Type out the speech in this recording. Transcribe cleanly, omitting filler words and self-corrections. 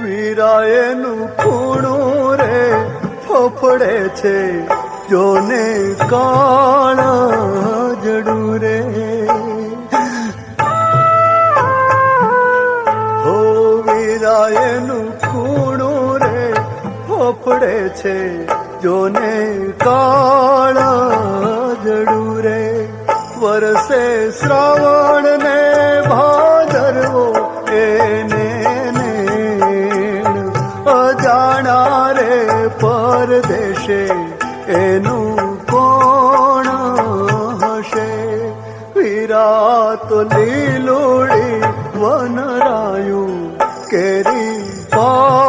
વીરાએનું ખૂણું રે ફફડે છે, જોને કાળા જડું રે. હો વીરાએનું ખૂણું રે ફફડે છે, જોને કાળા જડું રે. વરસે શ્રાવણ ને ભાદરવો એને અજાણા રે પરદેશે એનું કોણ હશે. વીરા તો લીલુડી વનરાયું કેરી પા